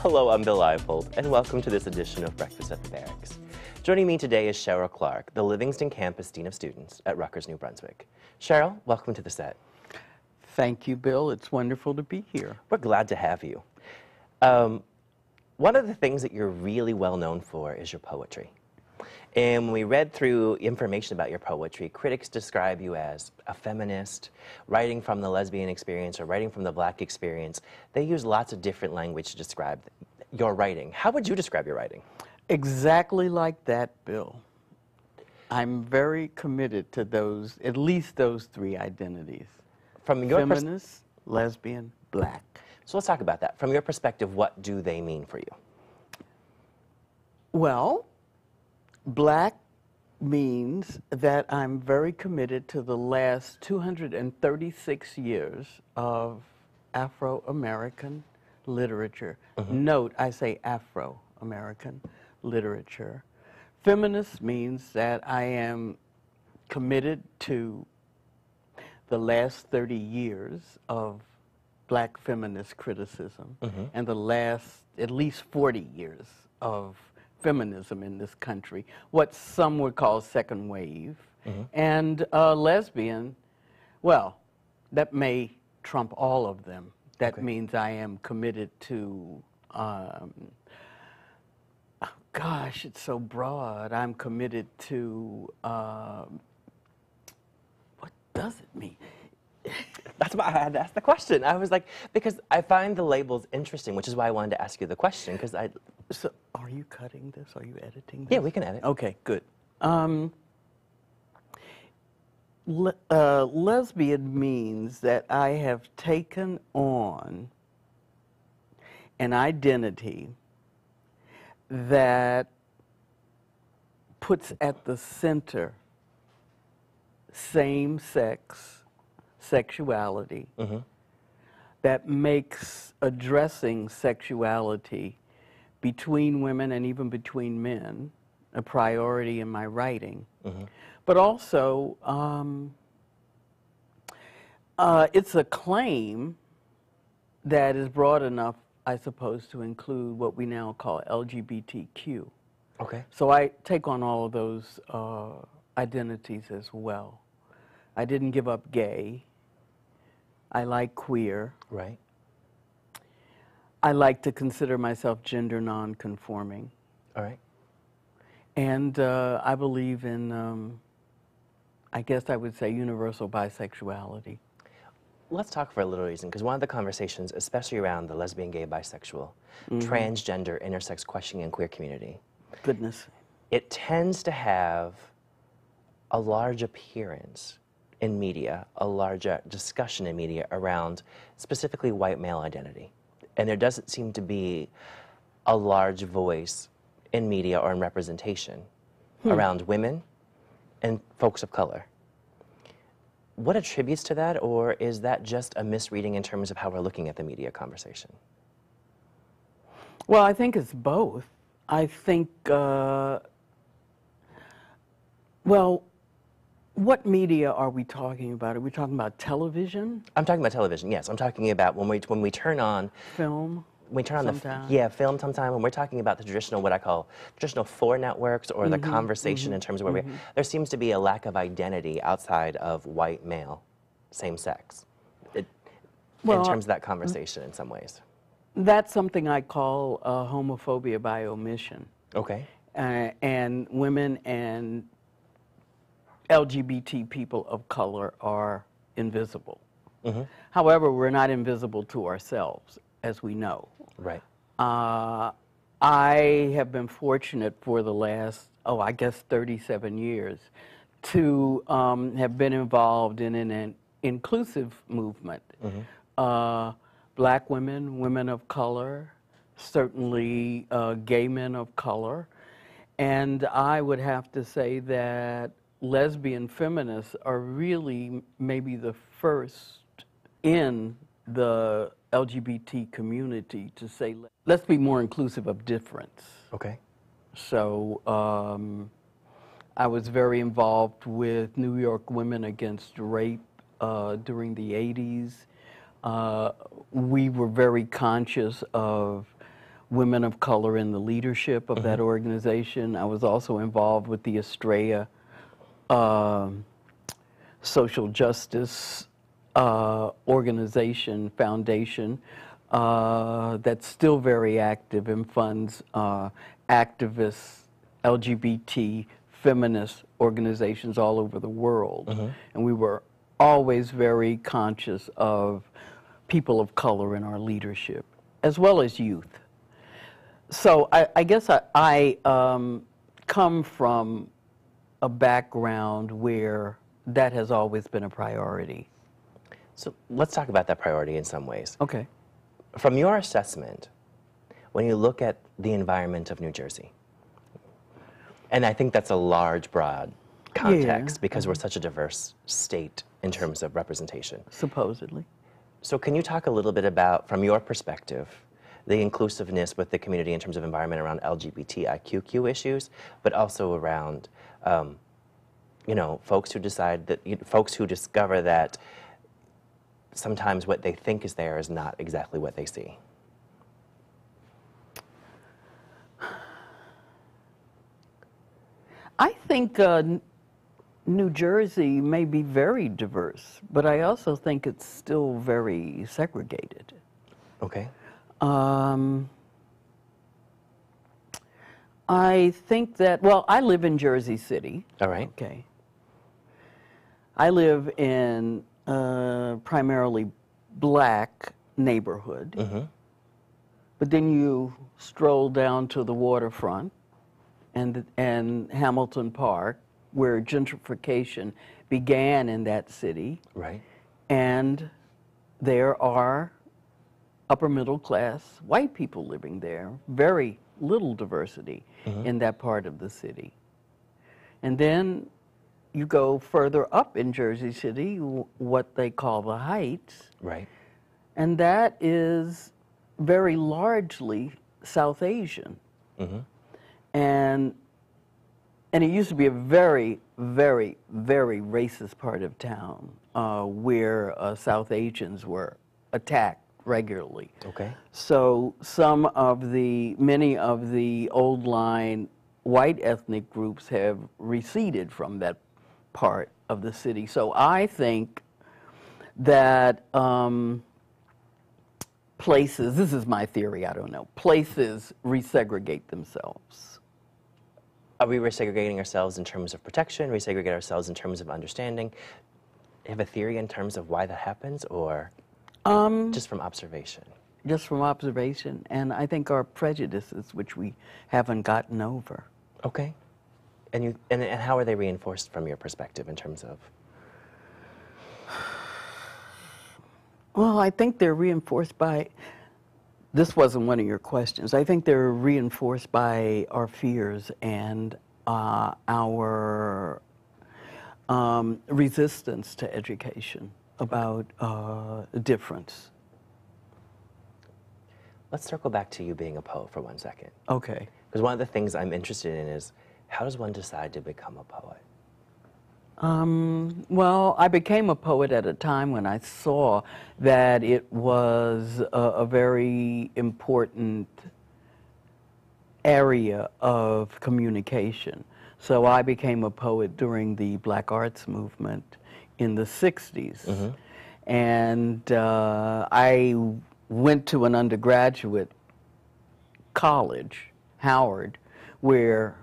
Hello, I'm Bill Leipold, and welcome to this edition of Breakfast at the Barracks. Joining me today is Cheryl Clarke, the Livingston Campus Dean of Students at Rutgers, New Brunswick. Cheryl, welcome to the set. Thank you, Bill. It's wonderful to be here. We're glad to have you. One of the things that you're really well known for is your poetry. And when we read through information about your poetry, critics describe you as a feminist, writing from the lesbian experience or writing from the black experience. They use lots of different language to describe your writing. How would you describe your writing? Exactly like that, Bill. I'm very committed to those, at least those three identities. From your feminist, lesbian, black. So let's talk about that. From your perspective, what do they mean for you? Well, black means that I'm very committed to the last 236 years of Afro-American literature. Note, I say Afro-American literature. Feminist means that I am committed to the last 30 years of black feminist criticism and the last at least 40 years of feminism in this country, what some would call second wave. And lesbian, well, that may trump all of them. That means I am committed to, oh gosh, it's so broad. I'm committed to, what does it mean? That's why I had to ask the question. I was like, because I find the labels interesting, which is why I wanted to ask you the question, because I... So, are you cutting this? Are you editing this? Yeah, we can edit. Okay, good. Lesbian means that I have taken on an identity that puts at the center same-sex sexuality, that makes addressing sexuality between women and even between men a priority in my writing. But also, it's a claim that is broad enough, I suppose, to include what we now call LGBTQ. Okay. So I take on all of those identities as well. I didn't give up gay. I like queer. Right. I like to consider myself gender non-conforming. All right. And I believe in, I guess I would say, universal bisexuality. Let's talk for a little reason, because one of the conversations, especially around the lesbian, gay, bisexual, transgender, intersex, questioning, and queer community, Goodness. it tends to have a large appearance in media, a larger discussion in media around specifically white male identity. And there doesn't seem to be a large voice in media or in representation around women and folks of color. What attributes to that, or is that just a misreading in terms of how we're looking at the media conversation? Well, I think it's both. I think, well, what media are we talking about? Are we talking about television? I'm talking about television, yes. I'm talking about when we turn on... Film? We turn on sometime. film sometime, when we're talking about the traditional, what I call traditional four networks, or the conversation in terms of where there seems to be a lack of identity outside of white male, same sex, in terms of that conversation in some ways. That's something I call homophobia by omission. Okay. And women and LGBT people of color are invisible. However, we're not invisible to ourselves, as we know. Right. I have been fortunate for the last, I guess 37 years, to have been involved in an inclusive movement. Black women, women of color, certainly gay men of color. And I would have to say that lesbian feminists are really maybe the first in the LGBT community to say, let's be more inclusive of difference. Okay. So I was very involved with New York Women Against Rape during the 80s. We were very conscious of women of color in the leadership of that organization. I was also involved with the Estrella social justice organization, foundation, that's still very active and funds activists, LGBT, feminist organizations all over the world. And we were always very conscious of people of color in our leadership, as well as youth. So I guess I come from a background where that has always been a priority. So let's talk about that priority in some ways. Okay. From your assessment, when you look at the environment of New Jersey, and I think that's a large, broad context because we're such a diverse state in terms of representation. Supposedly. So can you talk a little bit about, from your perspective, the inclusiveness with the community in terms of environment around LGBTIQ issues, but also around, you know, folks who decide that, folks who discover that sometimes what they think is there is not exactly what they see? I think New Jersey may be very diverse, but I also think it's still very segregated. Okay. I think that, well, I live in Jersey City. All right. Okay. I live in a primarily black neighborhood. But then you stroll down to the waterfront and Hamilton Park, where gentrification began in that city. Right. And there are upper middle class white people living there, very little diversity in that part of the city. And then you go further up in Jersey City, what they call the Heights. Right. And that is very largely South Asian. And it used to be a very, very, very racist part of town where South Asians were attacked regularly. Okay. So many of the old line white ethnic groups have receded from that part of the city. So I think that places, this is my theory, I don't know, places resegregate themselves. Are we resegregating ourselves in terms of protection, resegregate ourselves in terms of understanding? Do you have a theory in terms of why that happens, or just from observation? Just from observation, and I think our prejudices, which we haven't gotten over. Okay. And how are they reinforced from your perspective in terms of? Well, I think they're reinforced by, this wasn't one of your questions, I think they're reinforced by our fears and our resistance to education about difference. Let's circle back to you being a poet for 1 second. Okay. Because one of the things I'm interested in is, how does one decide to become a poet? Well, I became a poet at a time when I saw that it was a very important area of communication. So I became a poet during the Black Arts Movement in the 60s. And I went to an undergraduate college, Howard, where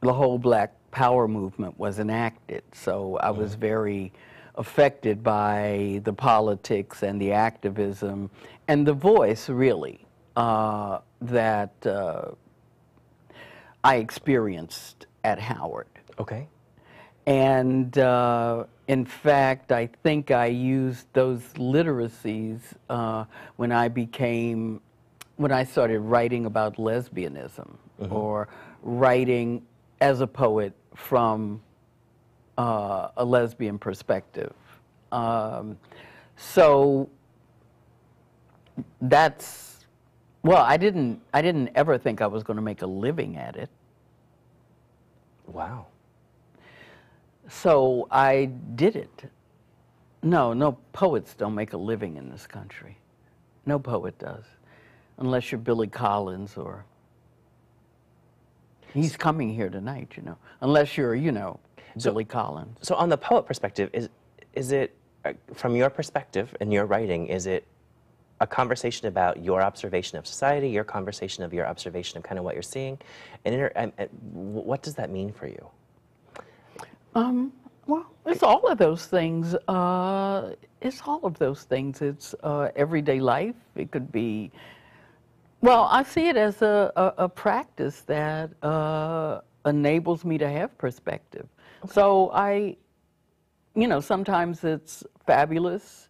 the whole Black Power movement was enacted. So I was very affected by the politics and the activism and the voice, really, that I experienced at Howard. Okay. And in fact, I think I used those literacies when I started writing about lesbianism or writing as a poet from a lesbian perspective. So that's, well, I didn't ever think I was going to make a living at it. Wow. So I did it. No poets don't make a living in this country. No poet does. unless you're Billy Collins or he's coming here tonight, you know, unless you're, you know, Billy Collins. So on the poet perspective, is it, from your perspective and your writing, is it a conversation about your observation of society, your conversation of your observation of kind of what you're seeing? And what does that mean for you? Well, it's all of those things. It's all of those things. It's everyday life. It could be, well, I see it as a practice that enables me to have perspective. Okay. So you know, sometimes it's fabulous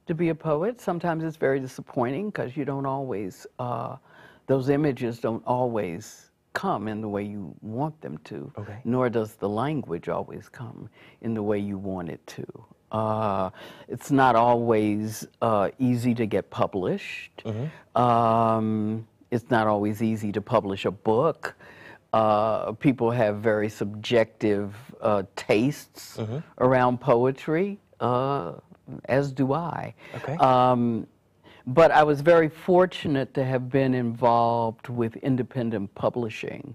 to be a poet. Sometimes it's very disappointing because you don't always, those images don't always come in the way you want them to, okay. Nor does the language always come in the way you want it to. It's not always easy to get published. Mm-hmm. It's not always easy to publish a book. People have very subjective tastes mm-hmm. around poetry, as do I. Okay. But I was very fortunate to have been involved with independent publishing,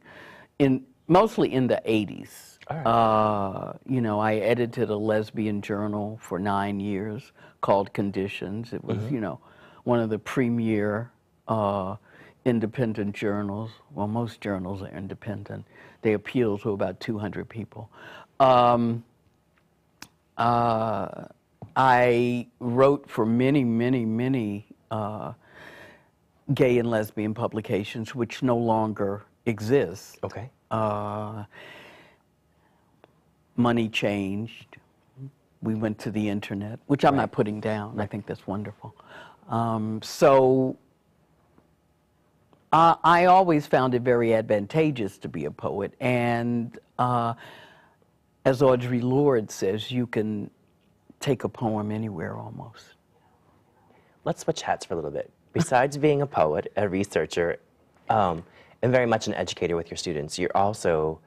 mostly in the 80s. All right. You know, I edited a lesbian journal for 9 years called Conditions. It was, mm-hmm. you know, one of the premier independent journals. Well, most journals are independent. They appeal to about 200 people. I wrote for many, many, many gay and lesbian publications, which no longer exist. Okay. Money changed. We went to the internet, which I'm not putting down. Right. I think that's wonderful. So I always found it very advantageous to be a poet. And as Audre Lorde says, you can take a poem anywhere almost. Let's switch hats for a little bit. Besides being a poet, a researcher, and very much an educator with your students, you're also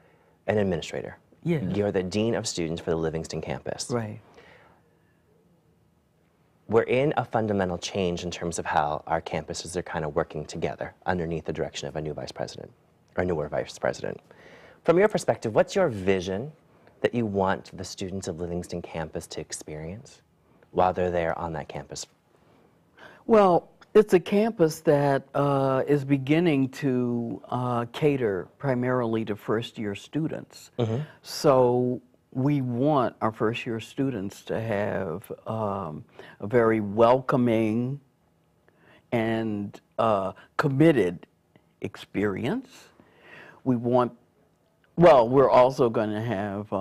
an administrator. Yeah. You're the dean of students for the Livingston campus. Right. We're in a fundamental change in terms of how our campuses are kind of working together underneath the direction of a new vice president, or newer vice president. From your perspective, what's your vision that you want the students of Livingston campus to experience while they're there on that campus? Well, it's a campus that is beginning to cater primarily to first-year students. Mm-hmm. So we want our first-year students to have a very welcoming and committed experience. We want, well, we're also going to have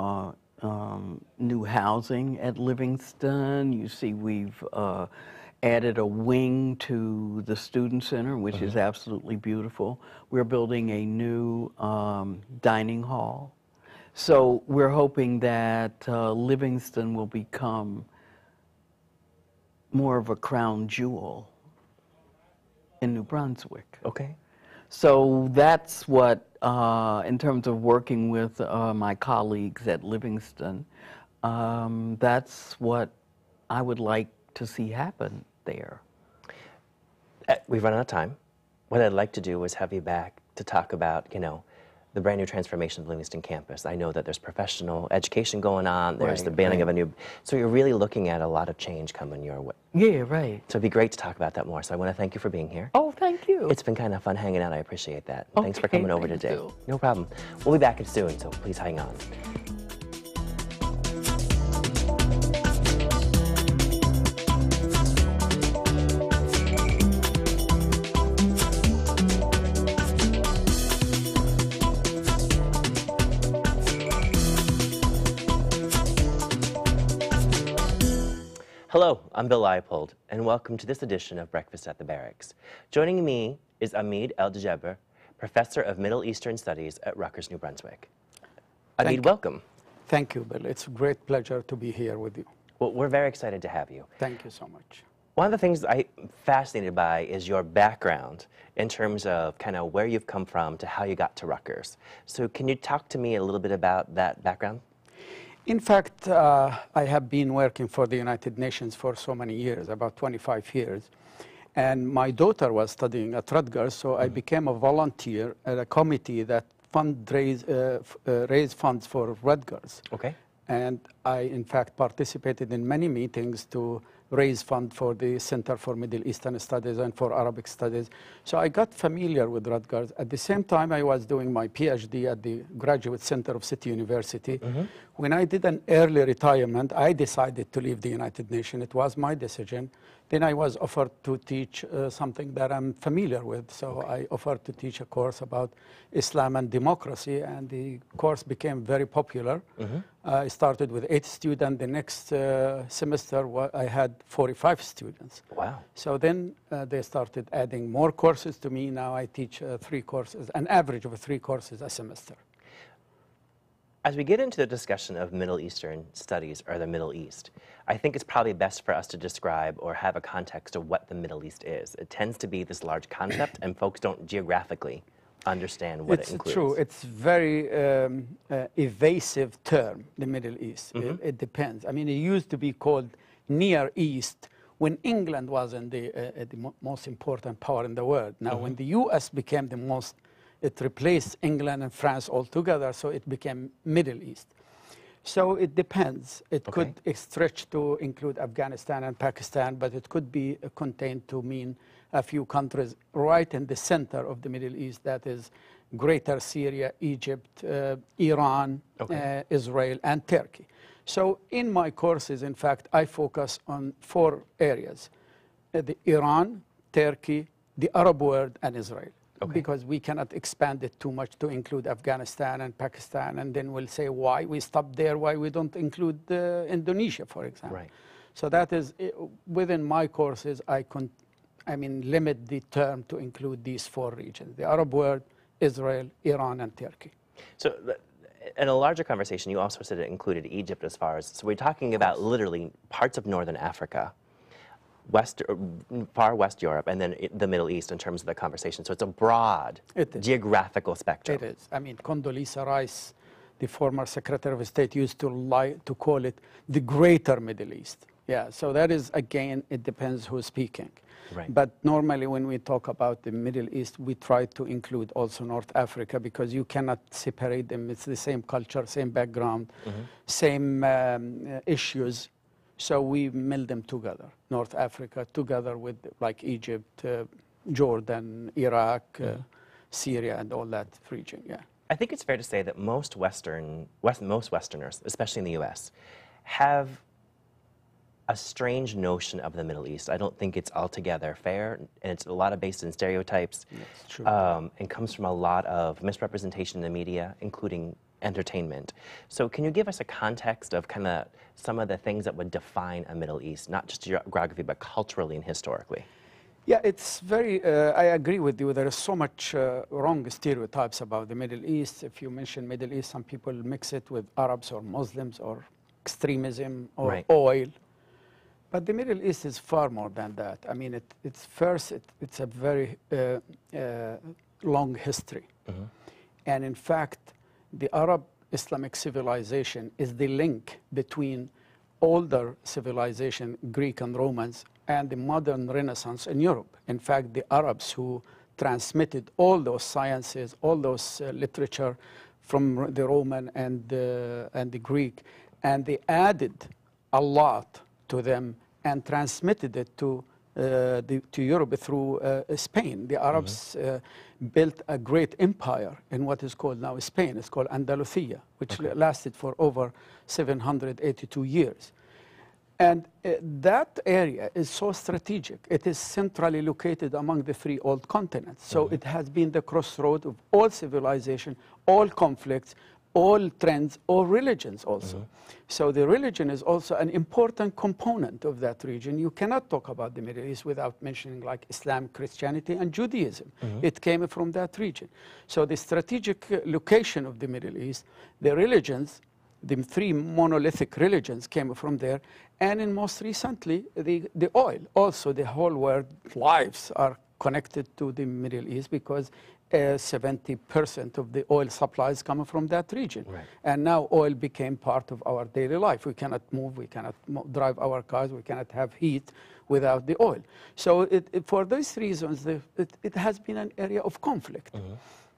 new housing at Livingston. You see, we've added a wing to the Student Center, which mm-hmm. is absolutely beautiful. We're building a new dining hall. So we're hoping that Livingston will become more of a crown jewel in New Brunswick. Okay. So that's what, in terms of working with my colleagues at Livingston, that's what I would like to see happen there. We've run out of time. What I'd like to do is have you back to talk about, you know, the brand new transformation of Livingston campus. I know that there's professional education going on, there's the banning of a new, so you're really looking at a lot of change coming your way. Yeah, right. So it'd be great to talk about that more. So I want to thank you for being here. Oh, thank you. It's been kind of fun hanging out. I appreciate that. Okay, thanks for coming over today. No problem. We'll be back soon, so please hang on. Hello, I'm Bill Leopold, and welcome to this edition of Breakfast at the Barracks. Joining me is Amid El-Djeber, Professor of Middle Eastern Studies at Rutgers, New Brunswick. Amid, welcome. Thank you, Bill. It's a great pleasure to be here with you. Well, we're very excited to have you. Thank you so much. One of the things I'm fascinated by is your background in terms of kind of where you've come from to how you got to Rutgers. So can you talk to me a little bit about that background? In fact, I have been working for the United Nations for so many years, about 25 years. And my daughter was studying at Rutgers, so I became a volunteer at a committee that raise funds for Rutgers. Okay. And I, in fact, participated in many meetings to raise funds for the Center for Middle Eastern Studies and for Arabic Studies. So I got familiar with Rutgers. At the same time, I was doing my Ph.D. at the Graduate Center of City University. When I did an early retirement, I decided to leave the United Nations. It was my decision. Then I was offered to teach something that I'm familiar with. So I offered to teach a course about Islam and democracy, and the course became very popular. I started with 8 students. The next semester, I had 45 students. Wow. So then they started adding more courses to me. Now I teach 3 courses, an average of 3 courses a semester. As we get into the discussion of Middle Eastern studies or the Middle East, I think it's probably best for us to describe or have a context of what the Middle East is. It tends to be this large concept, and folks don't geographically understand what it includes. It's true. It's very evasive term, the Middle East. It depends. I mean, it used to be called Near East when England wasn't the most important power in the world. Now, when the U.S. became the most, it replaced England and France altogether, so it became Middle East. So it depends. It could stretch to include Afghanistan and Pakistan, but it could be contained to mean a few countries right in the center of the Middle East, that is Greater Syria, Egypt, Iran, Israel, and Turkey. So in my courses, in fact, I focus on 4 areas: the Iran, Turkey, the Arab world, and Israel. Because we cannot expand it too much to include Afghanistan and Pakistan, and then we'll say why we stopped there, why we don't include Indonesia, for example. Right. So that is, within my courses, I limit the term to include these 4 regions: the Arab world, Israel, Iran, and Turkey. So in a larger conversation, you also said it included Egypt as far as, so we're talking about literally parts of Northern Africa, far West Europe, and then the Middle East in terms of the conversation. So it's a broad geographical spectrum. It is. I mean, Condoleezza Rice, the former Secretary of State, used to call it the Greater Middle East. Yeah, so that is, again, it depends who's speaking. Right. But normally when we talk about the Middle East, we try to include also North Africa, because you cannot separate them. It's the same culture, same background, same issues. So we meld them together, North Africa, together with like Egypt, Jordan, Iraq, Syria, and all that region, yeah. I think it's fair to say that most Westerners, especially in the U.S., have a strange notion of the Middle East. I don't think it's altogether fair, and it's a lot of based in stereotypes. That's true. And comes from a lot of misrepresentation in the media, including entertainment. So can you give us a context of kind of some of the things that would define a Middle East, not just geography, but culturally and historically? Yeah, it's very, I agree with you. There is so much wrong stereotypes about the Middle East. If you mention Middle East, some people mix it with Arabs or Muslims or extremism or oil. But the Middle East is far more than that. I mean, it's a very long history. And in fact, the Arab Islamic civilization is the link between older civilization, Greek and Romans, and the modern Renaissance in Europe. In fact, the Arabs who transmitted all those sciences, all those literature from the Roman and the Greek, and they added a lot to them and transmitted it to Europe through Spain. The Arabs built a great empire in what is called now Spain. It's called Andalusia, which lasted for over 782 years. And that area is so strategic. It is centrally located among the 3 old continents. So it has been the crossroad of all civilization, all conflicts, all trends, all religions also. So the religion is also an important component of that region. You cannot talk about the Middle East without mentioning like Islam, Christianity, and Judaism. It came from that region. So the strategic location of the Middle East, the religions, the 3 monolithic religions came from there, and in most recently, the oil. Also, the whole world lives are connected to the Middle East because 70% of the oil supplies coming from that region. Right. And now oil became part of our daily life. We cannot move, we cannot drive our cars, we cannot have heat without the oil. So for these reasons, it has been an area of conflict.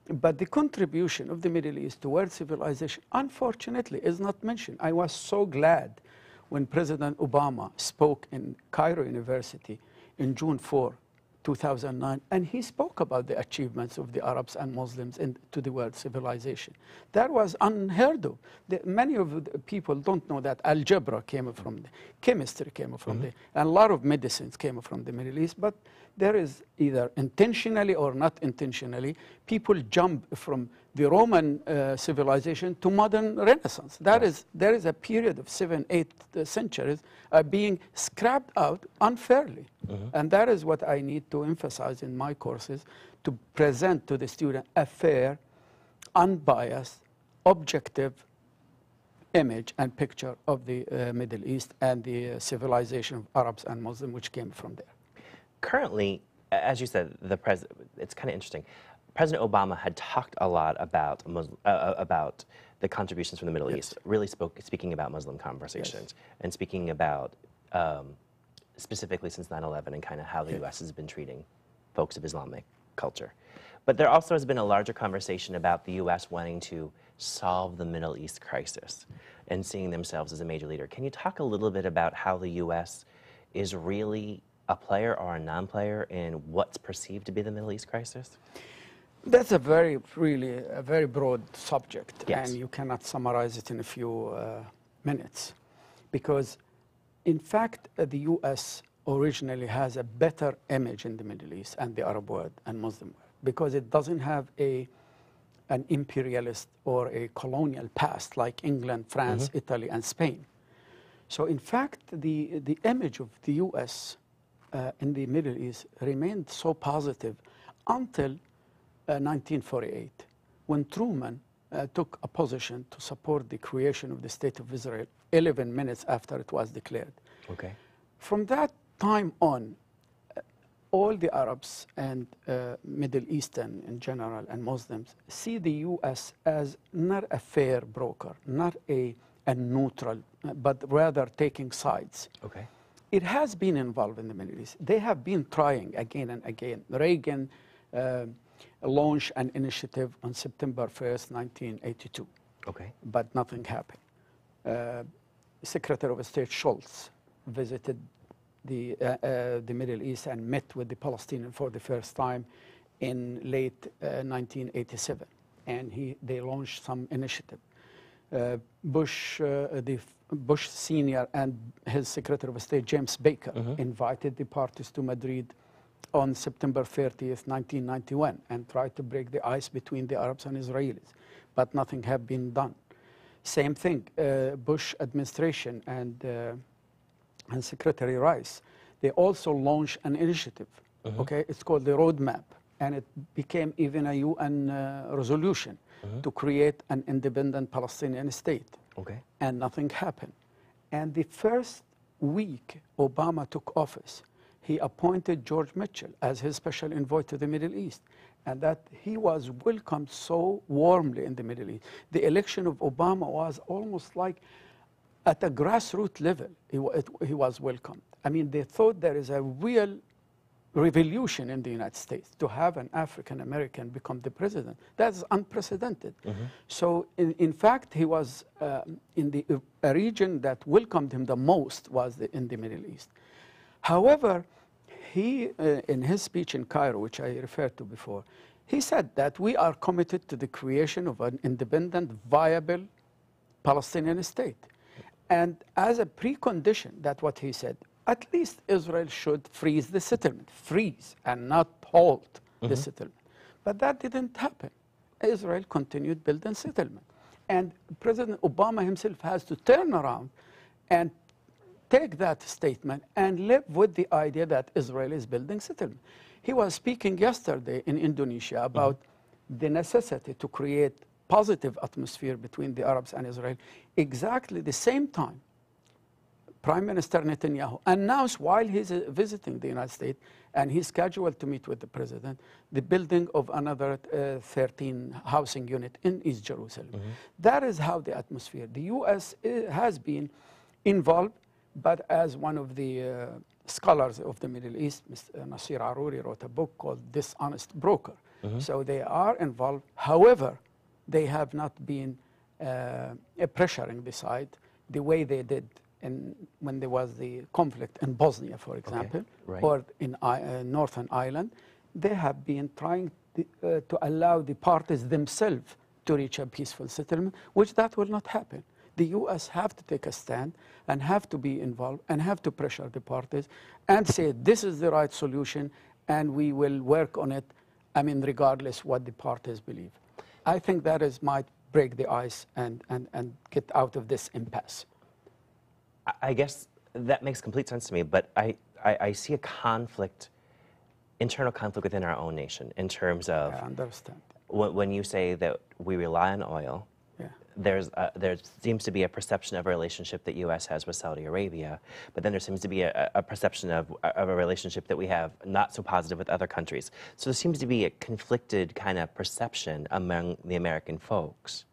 But the contribution of the Middle East to world civilization, unfortunately, is not mentioned. I was so glad when President Obama spoke in Cairo University in June 4, 2009, and he spoke about the achievements of the Arabs and Muslims into the world civilization. That was unheard of. Many of the people don't know that algebra came from the, chemistry came from the, and a lot of medicines came from the Middle East, but there is either intentionally or not intentionally, people jump from the Roman civilization to modern Renaissance. There is a period of 7, 8 centuries being scrapped out unfairly. And that is what I need to emphasize in my courses, to present to the student a fair, unbiased, objective image and picture of the Middle East and the civilization of Arabs and Muslims which came from there. Currently, as you said, it's kind of interesting. President Obama had talked a lot about about the contributions from the Middle East, really speaking about Muslim conversations, and speaking about specifically since 9/11 and kind of how the U.S. has been treating folks of Islamic culture. But there also has been a larger conversation about the U.S. wanting to solve the Middle East crisis and seeing themselves as a major leader. Can you talk a little bit about how the U.S. is really a player or a non-player in what's perceived to be the Middle East crisis? That's really a very broad subject, and you cannot summarize it in a few minutes, because in fact the U.S. originally has a better image in the Middle East and the Arab world and Muslim world, because it doesn't have an imperialist or a colonial past like England, France, Italy, and Spain. So in fact the image of the U.S. In the Middle East remained so positive until 1948, when Truman took a position to support the creation of the State of Israel 11 minutes after it was declared. Okay. From that time on, all the Arabs and Middle Eastern in general and Muslims see the U.S. as not a fair broker, not a neutral, but rather taking sides. Okay. It has been involved in the Middle East. They have been trying again and again. Reagan launched an initiative on September 1st, 1982. Okay. But nothing happened. Secretary of State Schultz visited the Middle East and met with the Palestinians for the first time in late 1987. And they launched some initiative. Bush Sr. and his Secretary of State, James Baker, invited the parties to Madrid on September 30th, 1991, and tried to break the ice between the Arabs and Israelis. But nothing had been done. Same thing, Bush administration and Secretary Rice, they also launched an initiative. Okay, it's called the Roadmap, and it became even a UN resolution to create an independent Palestinian state. Okay. And nothing happened. And the first week Obama took office, he appointed George Mitchell as his special envoy to the Middle East, and that he was welcomed so warmly in the Middle East. The election of Obama was almost like at a grassroots level, he was welcomed. I mean, they thought there is a real revolution in the United States to have an African American become the president. That's unprecedented. So in fact, he was in a region that welcomed him the most was in the Middle East. However, he, in his speech in Cairo, which I referred to before, he said that we are committed to the creation of an independent, viable Palestinian state. And as a precondition, that's what he said, at least Israel should freeze the settlement, freeze and not halt the settlement. But that didn't happen. Israel continued building settlement. And President Obama himself has to turn around and take that statement and live with the idea that Israel is building settlement. He was speaking yesterday in Indonesia about the necessity to create positive atmosphere between the Arabs and Israel. Exactly the same time, Prime Minister Netanyahu announced while he's visiting the United States, and he's scheduled to meet with the president, the building of another 13 housing unit in East Jerusalem. That is how the atmosphere. The U.S. has been involved, but as one of the scholars of the Middle East, Mr. Nasir Aruri, wrote a book called Dishonest Broker. So they are involved. However, they have not been pressuring the side the way they did when there was the conflict in Bosnia, for example, or in Northern Ireland. They have been trying to allow the parties themselves to reach a peaceful settlement, which that will not happen. The U.S. have to take a stand and have to be involved and have to pressure the parties and say this is the right solution and we will work on it, I mean, regardless what the parties believe. I think that might break the ice and get out of this impasse. I guess that makes complete sense to me, but I see a conflict, internal conflict within our own nation in terms of... I understand. When you say that we rely on oil, there seems to be a perception of a relationship that U.S. has with Saudi Arabia, but then there seems to be a perception of a relationship that we have not so positive with other countries. So there seems to be a conflicted kind of perception among the American folks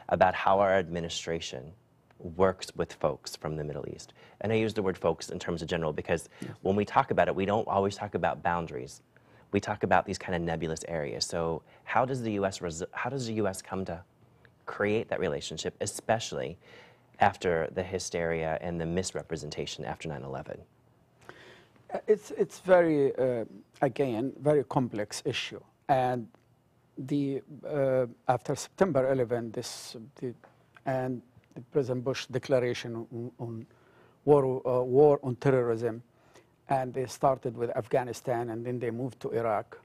about how our administration works with folks from the Middle East. And I use the word folks in terms of general because when we talk about it, we don't always talk about boundaries. We talk about these kind of nebulous areas. So how does the U.S. come to create that relationship, especially after the hysteria and the misrepresentation after 9/11? It's very, again, very complex issue. And after September 11, and the President Bush declaration on war on terrorism, and they started with Afghanistan, and then they moved to Iraq.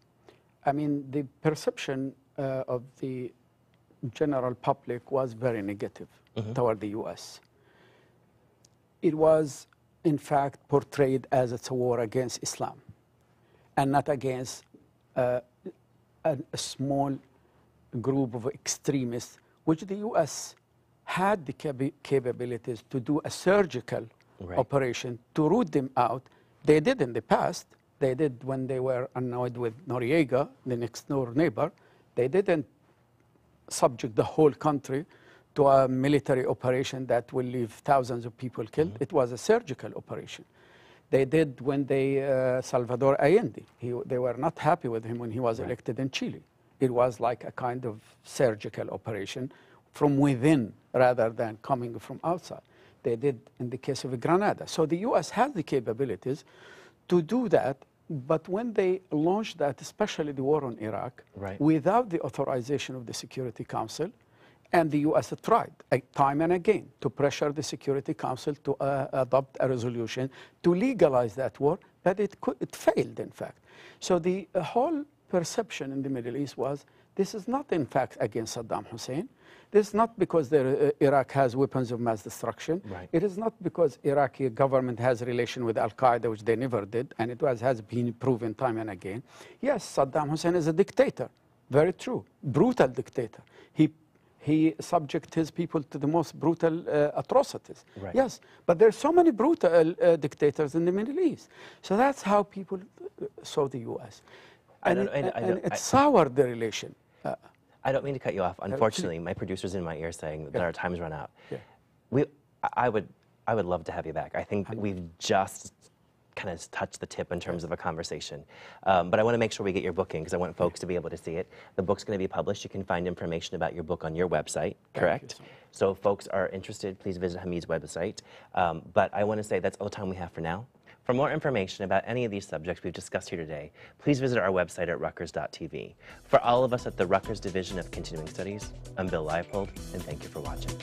I mean, the perception of the general public was very negative toward the U.S. It was, in fact, portrayed as it's a war against Islam and not against a small group of extremists, which the U.S. had the capabilities to do a surgical operation to root them out. They did in the past. They did when they were annoyed with Noriega, the next door neighbor. They didn't subject the whole country to a military operation that will leave thousands of people killed. It was a surgical operation. They did when Salvador Allende. They were not happy with him when he was elected in Chile. It was like a kind of surgical operation from within rather than coming from outside. They did in the case of Grenada. So the U.S. has the capabilities to do that, but when they launched that, especially the war on Iraq, without the authorization of the Security Council, and the U.S. tried time and again to pressure the Security Council to adopt a resolution to legalize that war, but it failed, in fact. So the whole perception in the Middle East was, this is not, in fact, against Saddam Hussein. This is not because Iraq has weapons of mass destruction. It is not because Iraqi government has a relation with Al-Qaeda, which they never did, and it has been proven time and again. Yes, Saddam Hussein is a dictator. Very true. Brutal dictator. He subjects his people to the most brutal atrocities. Yes, but there are so many brutal dictators in the Middle East. So that's how people saw the U.S. And it soured the relation. I don't mean to cut you off. Unfortunately, my producer's in my ear saying that our time's run out. I would love to have you back. I think we've just kind of touched the tip in terms of a conversation. But I want to make sure we get your book in because I want folks to be able to see it. The book's going to be published. You can find information about your book on your website, correct? So if folks are interested, please visit Hamid's website. But I want to say that's all the time we have for now. For more information about any of these subjects we've discussed here today, please visit our website at rutgers.tv. For all of us at the Rutgers Division of Continuing Studies, I'm Bill Leipold, and thank you for watching.